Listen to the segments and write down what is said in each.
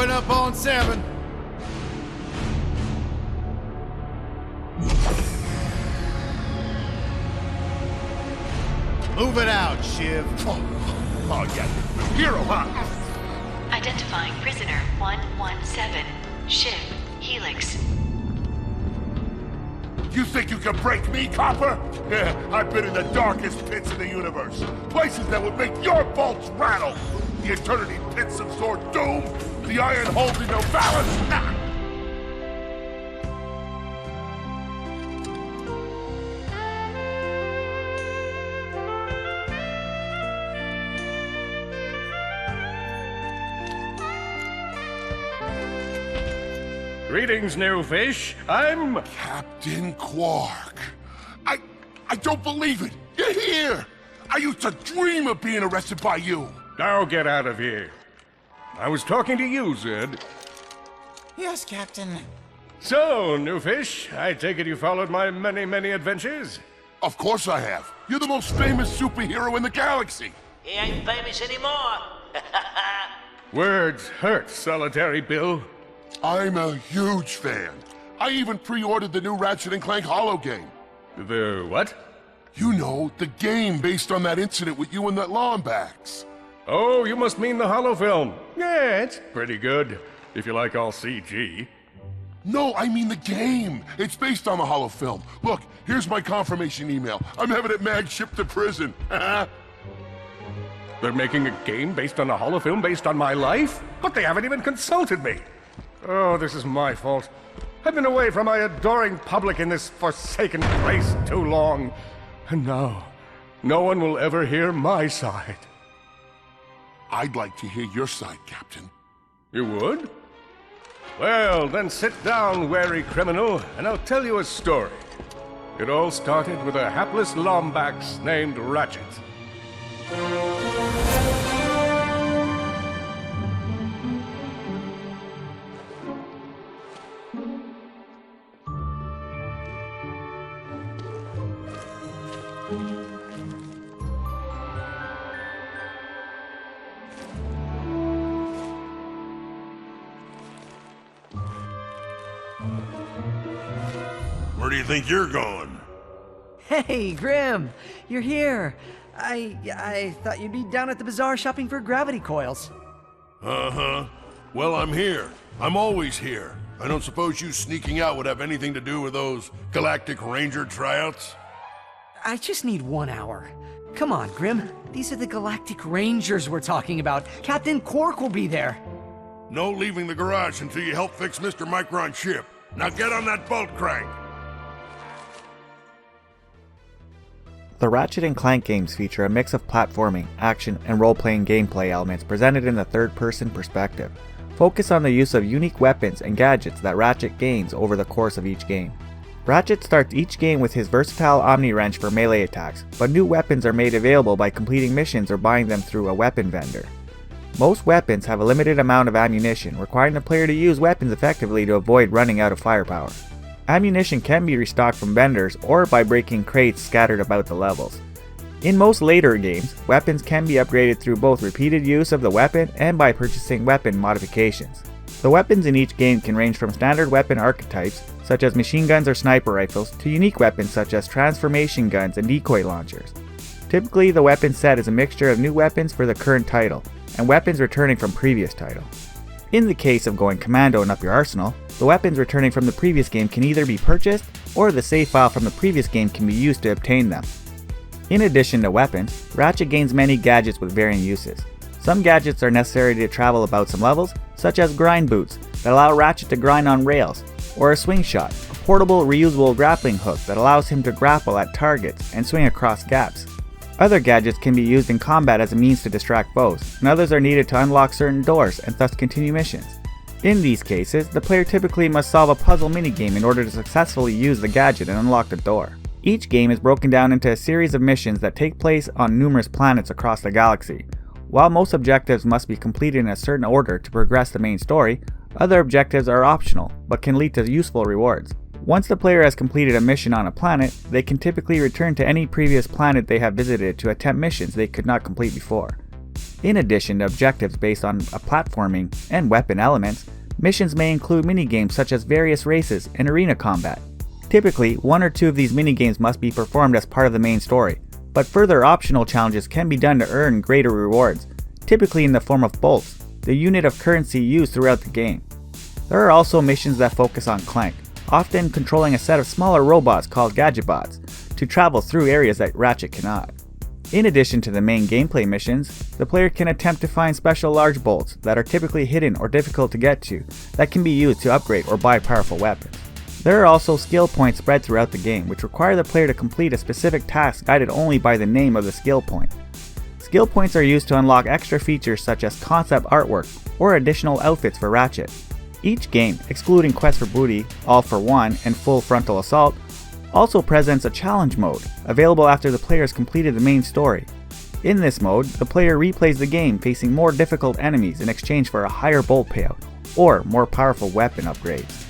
Coming up on 7. Move it out, Shiv. Oh yeah. Hero, huh? Identifying prisoner 117, Shiv, Helix. You think you can break me, Copper? Yeah, I've been in the darkest pits of the universe. Places that would make your bolts rattle. The eternity pits of Sword Doom. The iron holding no balance. Nah. Greetings, new fish. I'm... Captain Quark. I don't believe it. You're here. I used to dream of being arrested by you. Now get out of here. I was talking to you, Zed. Yes, Captain. So, new fish, I take it you followed my many adventures? Of course I have. You're the most famous superhero in the galaxy. He ain't famous anymore. Words hurt, Solitary Bill. I'm a huge fan. I even pre-ordered the new Ratchet & Clank holo game. The what? You know, the game based on that incident with you and that Lombax. Oh, you must mean the holo film. Yeah, it's pretty good, if you like all CG. No, I mean the game. It's based on the holo film. Look, here's my confirmation email. I'm having it mag shipped to prison. They're making a game based on a holo film based on my life? But they haven't even consulted me. Oh, this is my fault. I've been away from my adoring public in this forsaken place too long. And now, no one will ever hear my side. I'd like to hear your side, Captain. You would? Well, then sit down, wary criminal, and I'll tell you a story. It all started with a hapless Lombax named Ratchet. Where do you think you're going? Hey, Grim! You're here! I thought you'd be down at the bazaar shopping for gravity coils. Uh-huh. Well, I'm here. I'm always here. I don't suppose you sneaking out would have anything to do with those Galactic Ranger tryouts? I just need 1 hour. Come on, Grim. These are the Galactic Rangers we're talking about. Captain Quark will be there. No leaving the garage until you help fix Mr. Micron's ship. Now get on that bolt crank. The Ratchet & Clank games feature a mix of platforming, action, and role-playing gameplay elements presented in the third-person perspective. Focus on the use of unique weapons and gadgets that Ratchet gains over the course of each game. Ratchet starts each game with his versatile Omni Wrench for melee attacks, but new weapons are made available by completing missions or buying them through a weapon vendor. Most weapons have a limited amount of ammunition, requiring the player to use weapons effectively to avoid running out of firepower. Ammunition can be restocked from vendors or by breaking crates scattered about the levels. In most later games, weapons can be upgraded through both repeated use of the weapon and by purchasing weapon modifications. The weapons in each game can range from standard weapon archetypes, such as machine guns or sniper rifles, to unique weapons such as transformation guns and decoy launchers. Typically, the weapon set is a mixture of new weapons for the current title, and weapons returning from previous title. In the case of going commando and up your arsenal, the weapons returning from the previous game can either be purchased, or the save file from the previous game can be used to obtain them. In addition to weapons, Ratchet gains many gadgets with varying uses. Some gadgets are necessary to travel about some levels, such as grind boots that allow Ratchet to grind on rails, or a swing shot, a portable reusable grappling hook that allows him to grapple at targets and swing across gaps. Other gadgets can be used in combat as a means to distract foes, and others are needed to unlock certain doors and thus continue missions. In these cases, the player typically must solve a puzzle minigame in order to successfully use the gadget and unlock the door. Each game is broken down into a series of missions that take place on numerous planets across the galaxy. While most objectives must be completed in a certain order to progress the main story, other objectives are optional, but can lead to useful rewards. Once the player has completed a mission on a planet, they can typically return to any previous planet they have visited to attempt missions they could not complete before. In addition to objectives based on platforming and weapon elements, missions may include minigames such as various races and arena combat. Typically, 1 or 2 of these minigames must be performed as part of the main story, but further optional challenges can be done to earn greater rewards, typically in the form of bolts, the unit of currency used throughout the game. There are also missions that focus on Clank, often controlling a set of smaller robots called Gadgetbots to travel through areas that Ratchet cannot. In addition to the main gameplay missions, the player can attempt to find special large bolts that are typically hidden or difficult to get to that can be used to upgrade or buy powerful weapons. There are also skill points spread throughout the game which require the player to complete a specific task guided only by the name of the skill point. Skill points are used to unlock extra features such as concept artwork or additional outfits for Ratchet. Each game, excluding Quest for Booty, All for One, and Full Frontal Assault, also presents a challenge mode, available after the player has completed the main story. In this mode, the player replays the game facing more difficult enemies in exchange for a higher bolt payout, or more powerful weapon upgrades.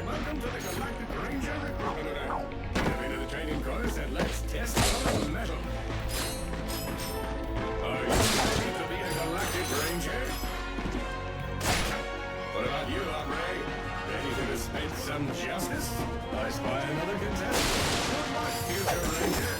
Welcome to the Galactic Ranger Recruitment. Get into the training course and let's test our metal. Are you ready to be a Galactic Ranger? What about you, Ombre? Ready to dispense some justice? I spy another contestant. Good luck, future Ranger.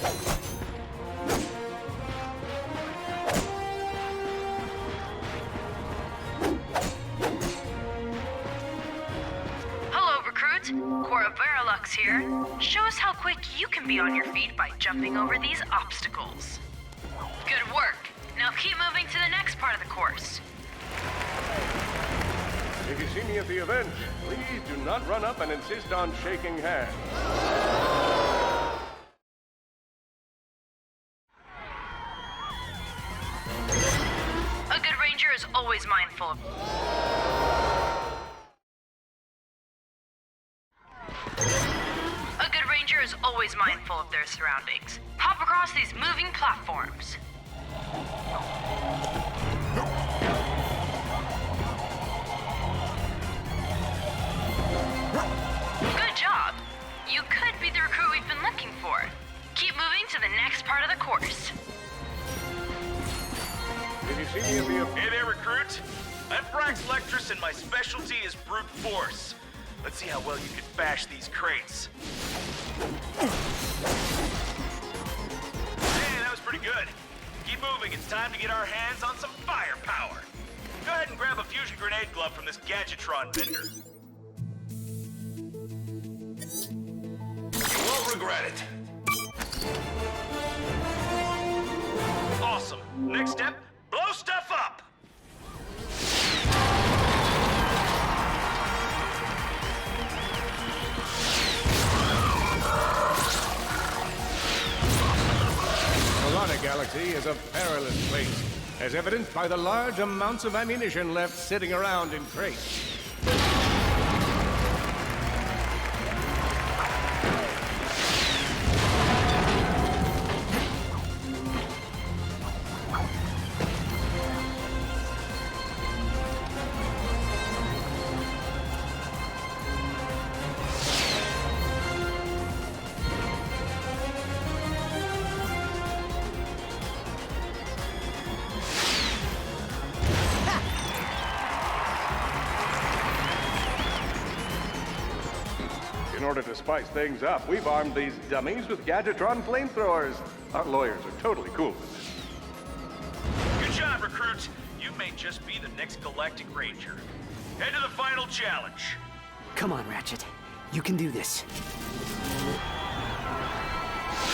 Cora Veralux here. Show us how quick you can be on your feet by jumping over these obstacles. Good work. Now keep moving to the next part of the course. If you see me at the event, please do not run up and insist on shaking hands. A good ranger is always mindful of... is always mindful of their surroundings. Hop across these moving platforms. Good job. You could be the recruit we've been looking for. Keep moving to the next part of the course. Did you see me in the... Hey there, recruit. I'm Brax Lectress and my specialty is brute force. Let's see how well you can bash these crates. Hey, that was pretty good. Keep moving, it's time to get our hands on some firepower. Go ahead and grab a fusion grenade glove from this Gadgetron vendor. You won't regret it. Awesome. Next step, blow stuff up. The galaxy is a perilous place, as evidenced by the large amounts of ammunition left sitting around in crates. In order to spice things up, we've armed these dummies with Gadgetron flamethrowers. Our lawyers are totally cool with this. Good job, recruit. You may just be the next Galactic Ranger. Head to the final challenge. Come on, Ratchet. You can do this.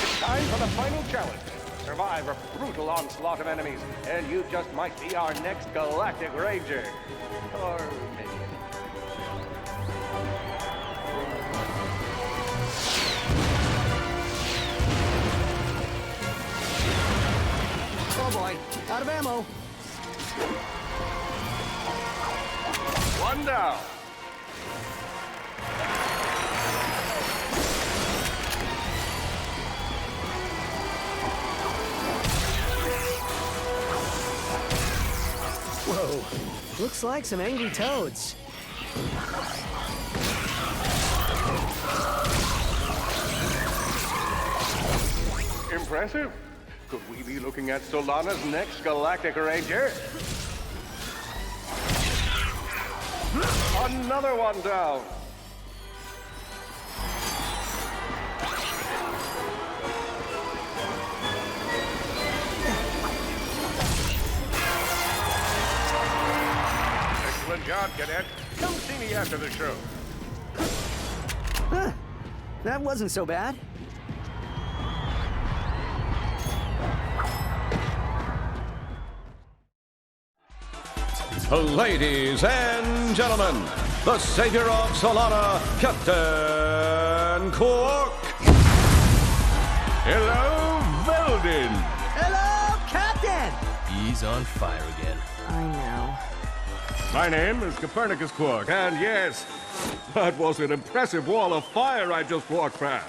It's time for the final challenge. Survive a brutal onslaught of enemies, and you just might be our next Galactic Ranger. Or maybe... Oh boy. Out of ammo. One down. Whoa. Looks like some angry toads. Impressive. Could we be looking at Solana's next Galactic Ranger? Another one down. Excellent job, Cadet. Come see me after the show. Huh. That wasn't so bad. Ladies and gentlemen, the savior of Solana, Captain Quark. Hello, Veldin. Hello, Captain! He's on fire again. I know. My name is Copernicus Quark, and yes, that was an impressive wall of fire I just walked past.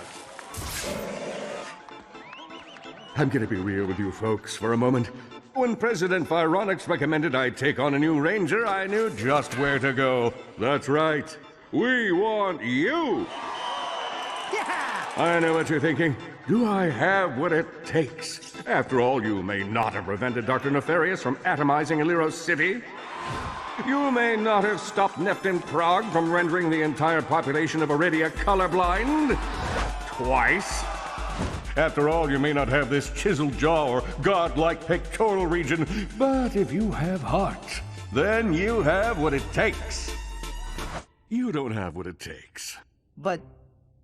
I'm gonna be real with you folks for a moment. When President Vironix recommended I take on a new ranger, I knew just where to go. That's right. We want you! Yeah! I know what you're thinking. Do I have what it takes? After all, you may not have prevented Dr. Nefarious from atomizing Aliros City. You may not have stopped Neptune Prague from rendering the entire population of Iridia colorblind. Twice. After all, you may not have this chiseled jaw or godlike pectoral region, but if you have heart, then you have what it takes. You don't have what it takes. But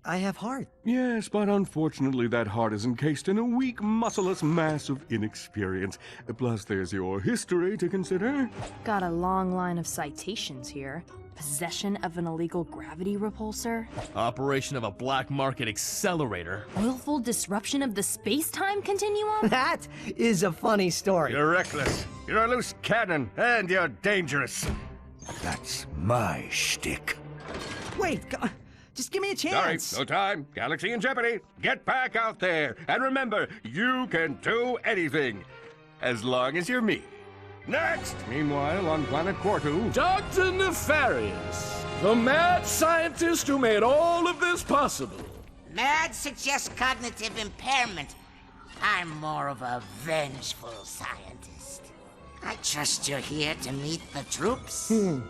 I have heart. Yes, but unfortunately that heart is encased in a weak, muscleless mass of inexperience. Plus, there's your history to consider. Got a long line of citations here. Possession of an illegal gravity repulsor. Operation of a black market accelerator. Willful disruption of the space-time continuum. That is a funny story. You're reckless, you're a loose cannon, and you're dangerous. That's my shtick. Wait, just give me a chance. Sorry, no time. Galaxy in jeopardy. Get back out there. And remember, you can do anything. As long as you're me. Next! Meanwhile, on planet Quartu... Dr. Nefarious, the mad scientist who made all of this possible. Mad suggests cognitive impairment. I'm more of a vengeful scientist. I trust you're here to meet the troops. State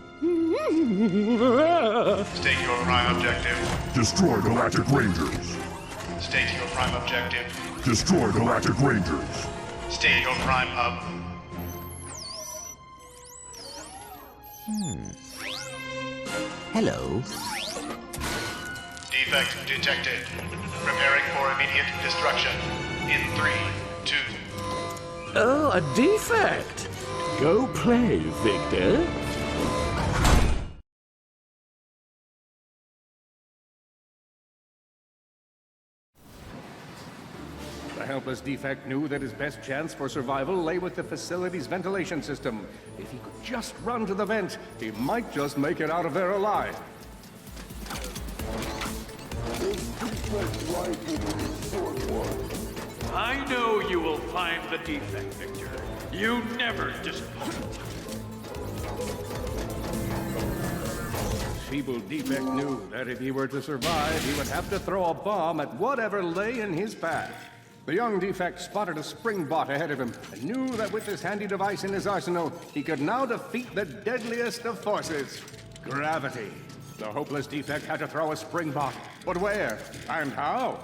your prime objective. Destroy Galactic Rangers. State your prime objective. Destroy Galactic Rangers. State your prime hub. Hello. Defect detected. Preparing for immediate destruction. In 3, 2... Oh, a defect. Go play, Victor. The helpless defect knew that his best chance for survival lay with the facility's ventilation system. If he could just run to the vent, he might just make it out of there alive. I know you will find the defect, Victor. You never disappoint. Feeble defect knew that if he were to survive, he would have to throw a bomb at whatever lay in his path. The young defect spotted a spring bot ahead of him and knew that with this handy device in his arsenal, he could now defeat the deadliest of forces, gravity. The hopeless defect had to throw a spring bot, but where and how?